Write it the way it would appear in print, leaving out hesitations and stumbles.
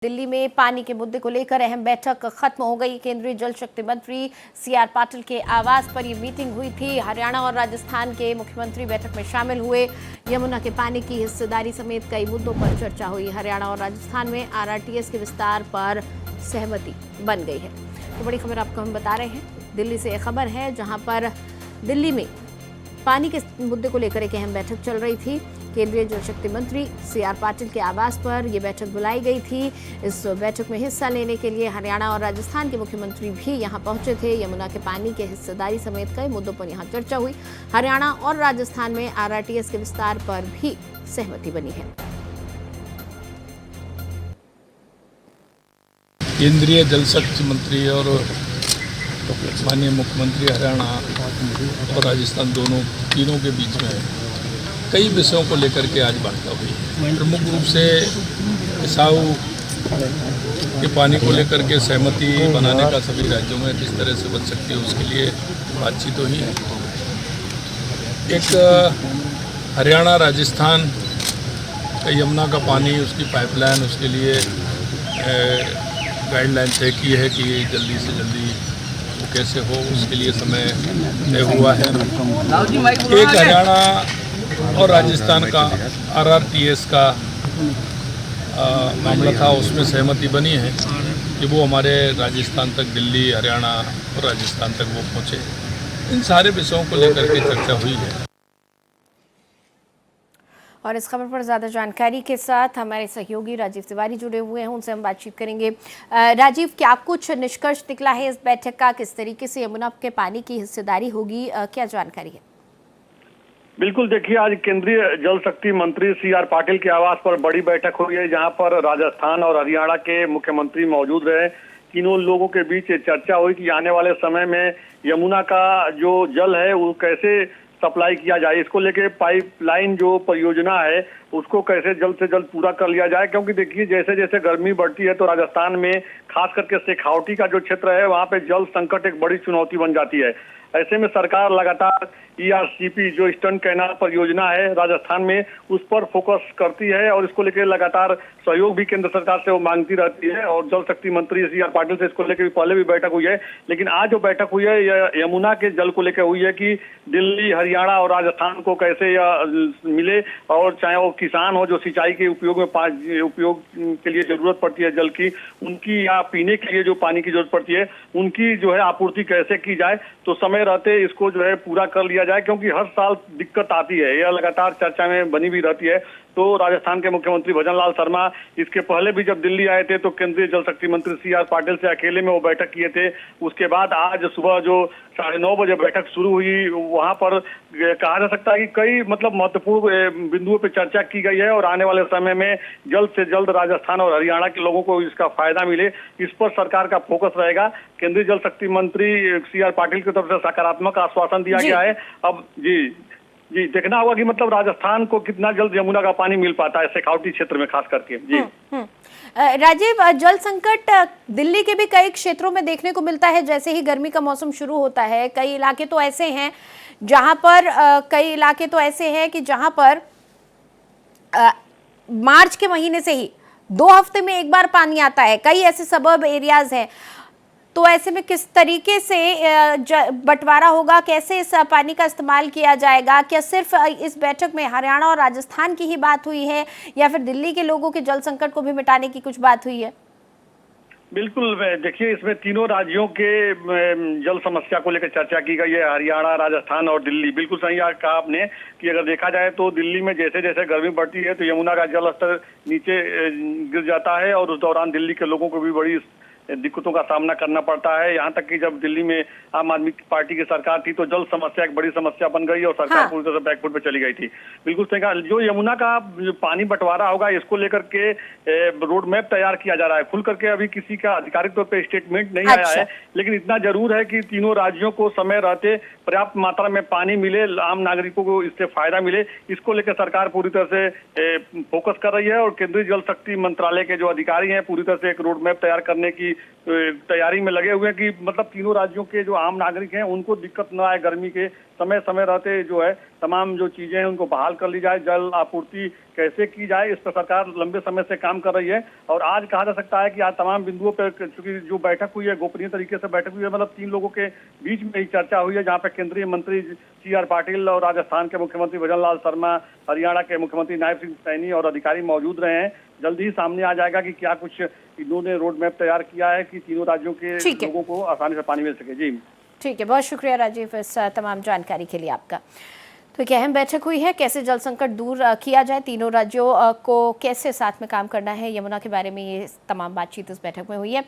दिल्ली में पानी के मुद्दे को लेकर अहम बैठक खत्म हो गई। केंद्रीय जल शक्ति मंत्री सीआर पाटिल के आवास पर यह मीटिंग हुई थी। हरियाणा और राजस्थान के मुख्यमंत्री बैठक में शामिल हुए। यमुना के पानी की हिस्सेदारी समेत कई मुद्दों पर चर्चा हुई। हरियाणा और राजस्थान में आरआरटीएस के विस्तार पर सहमति बन गई है। तो बड़ी खबर आपको हम बता रहे हैं। दिल्ली से एक खबर है जहां पर दिल्ली में पानी के मुद्दे को लेकर एक अहम बैठक चल रही थी। केंद्रीय जल शक्ति मंत्री सीआर पाटिल के आवास पर यह बैठक बुलाई गई थी। इस बैठक में हिस्सा लेने के लिए हरियाणा और राजस्थान के मुख्यमंत्री भी यहां पहुंचे थे। यमुना के पानी के हिस्सेदारी समेत कई मुद्दों पर यहां चर्चा हुई। हरियाणा और राजस्थान में आरआरटीएस के विस्तार पर भी सहमति बनी है। केंद्रीय जल शक्ति मंत्री और माननीय मुख्यमंत्री हरियाणा और राजस्थान तीनों के बीच में कई विषयों को लेकर के आज वार्ता हुई। प्रमुख रूप से किसाऊ के पानी को लेकर के सहमति बनाने का सभी राज्यों में किस तरह से बन सकती है उसके लिए बातचीत हुई। एक हरियाणा राजस्थान का यमुना का पानी, उसकी पाइपलाइन, उसके लिए गाइडलाइन तय की है कि जल्दी से जल्दी वो कैसे हो, उसके लिए समय तय हुआ है। एक हरियाणा और राजस्थान का आरआरटीएस का मामला था, उसमें सहमति बनी है कि वो हमारे राजस्थान तक, दिल्ली, हरियाणा और राजस्थान तक वो पहुँचे। इन सारे विषयों को लेकर के चर्चा हुई है। और इस खबर पर ज़्यादा जानकारी के साथ हमारे सहयोगी राजीव तिवारी जुड़े हुए हैं, उनसे हम बातचीत करेंगे। राजीव, क्या कुछ निष्कर्ष निकला है इस बैठक का? किस तरीके से यमुना के पानी की हिस्सेदारी होगी, क्या जानकारी है? बिल्कुल, देखिए, आज केंद्रीय जल शक्ति मंत्री सीआर पाटिल के आवास पर बड़ी बैठक हुई है, जहां पर राजस्थान और हरियाणा के मुख्यमंत्री मौजूद रहे। तीनों लोगों के बीच चर्चा हुई कि आने वाले समय में यमुना का जो जल है वो कैसे सप्लाई किया जाए। इसको लेके पाइपलाइन जो परियोजना है उसको कैसे जल्द से जल्द पूरा कर लिया जाए, क्योंकि देखिए जैसे जैसे गर्मी बढ़ती है तो राजस्थान में खास करके शेखावटी का जो क्षेत्र है वहाँ पे जल संकट एक बड़ी चुनौती बन जाती है। ऐसे में सरकार लगातार ईआरसीपी जो ईस्टर्न कैनाल परियोजना है राजस्थान में, उस पर फोकस करती है और इसको लेकर लगातार सहयोग भी केंद्र सरकार से वो मांगती रहती है। और जल शक्ति मंत्री सीआर पाटिल से इसको लेकर पहले भी बैठक हुई है, लेकिन आज जो बैठक हुई है यह यमुना के जल को लेकर हुई है कि दिल्ली, हरियाणा और राजस्थान को कैसे यह मिले, और चाहे वो किसान हो जो सिंचाई के उपयोग के लिए जरूरत पड़ती है जल की, उनकी या पीने के लिए जो पानी की जरूरत पड़ती है उनकी जो है आपूर्ति कैसे की जाए। तो समय रहते इसको जो है पूरा कर लिया जाए, क्योंकि हर साल दिक्कत आती है, यह लगातार चर्चा में बनी भी रहती है। तो राजस्थान के मुख्यमंत्री भजन लाल शर्मा इसके पहले भी जब दिल्ली आए थे तो केंद्रीय जल शक्ति मंत्री सीआर पाटिल से अकेले में वो बैठक किए थे। उसके बाद आज सुबह जो 9:30 बजे बैठक शुरू हुई, वहां पर कहा जा सकता है कि कई महत्वपूर्ण बिंदुओं पर चर्चा की गई है और आने वाले समय में जल्द से जल्द राजस्थान और हरियाणा के लोगों को इसका फायदा मिले, इस पर सरकार का फोकस रहेगा। केंद्रीय जल शक्ति मंत्री सीआर पाटिल की तरफ से सकारात्मक आश्वासन दिया गया है। अब जी देखना होगा कि मतलब राजस्थान को कितना जल्द यमुना का पानी मिल पाता है शेखावटी क्षेत्र में खास करके। जी राजीव, जल संकट दिल्ली के भी कई क्षेत्रों में देखने को मिलता है। जैसे ही गर्मी का मौसम शुरू होता है, कई इलाके तो ऐसे हैं जहां पर मार्च के महीने से ही 2 हफ्ते में एक बार पानी आता है। कई ऐसे सबर्ब एरियाज हैं, तो ऐसे में किस तरीके से बंटवारा होगा, कैसे इस पानी का इस्तेमाल किया जाएगा? क्या सिर्फ इस बैठक में हरियाणा और राजस्थान की ही बात हुई है या फिर दिल्ली के लोगों के जल संकट को भी मिटाने की कुछ बात हुई है? बिल्कुल, देखिए, इसमें तीनों राज्यों के जल समस्या को लेकर चर्चा की गई है, हरियाणा, राजस्थान और दिल्ली। बिल्कुल सही कहा आपने कि अगर देखा जाए तो दिल्ली में जैसे जैसे गर्मी बढ़ती है तो यमुना का जल स्तर नीचे गिर जाता है और उस दौरान दिल्ली के लोगों को भी बड़ी दिक्कतों का सामना करना पड़ता है। यहाँ तक कि जब दिल्ली में आम आदमी पार्टी की सरकार थी तो जल समस्या एक बड़ी समस्या बन गई और सरकार पूरी तरह से बैकफुट पे चली गई थी। बिल्कुल सही कहा। जो यमुना का जो पानी बंटवारा होगा इसको लेकर के रोड मैप तैयार किया जा रहा है। खुल करके अभी किसी का आधिकारिक तौर पर स्टेटमेंट नहीं आया है, लेकिन इतना जरूर है कि तीनों राज्यों को समय रहते पर्याप्त मात्रा में पानी मिले, आम नागरिकों को इससे फायदा मिले, इसको लेकर सरकार पूरी तरह से फोकस कर रही है। और केंद्रीय जल शक्ति मंत्रालय के जो अधिकारी हैं पूरी तरह से एक रोड मैप तैयार करने की तैयारी में लगे हुए हैं कि मतलब तीनों राज्यों के जो आम नागरिक हैं उनको दिक्कत न आए गर्मी के समय समय रहते जो है तमाम जो चीजें हैं उनको बहाल कर ली जाए। जल आपूर्ति कैसे की जाए इस पर सरकार लंबे समय से काम कर रही है और आज कहा जा सकता है कि आज तमाम बिंदुओं पर चूंकि जो बैठक हुई है गोपनीय तरीके से बैठक हुई है, मतलब 3 लोगों के बीच में ही चर्चा हुई है, जहाँ पे केंद्रीय मंत्री CR पाटिल और राजस्थान के मुख्यमंत्री भजनलाल शर्मा, हरियाणा के मुख्यमंत्री नायब सिंह सैनी और अधिकारी मौजूद रहे हैं। जल्दी ही सामने आ जाएगा कि क्या कुछ इन्होंने रोड मैप तैयार किया है कि तीनों राज्यों के लोगों को आसानी से पानी मिल सके। जी ठीक है, बहुत शुक्रिया राजीव इस तमाम जानकारी के लिए आपका। तो एक अहम बैठक हुई है, कैसे जल संकट दूर किया जाए, तीनों राज्यों को कैसे साथ में काम करना है, यमुना के बारे में ये तमाम बातचीत इस बैठक में हुई है।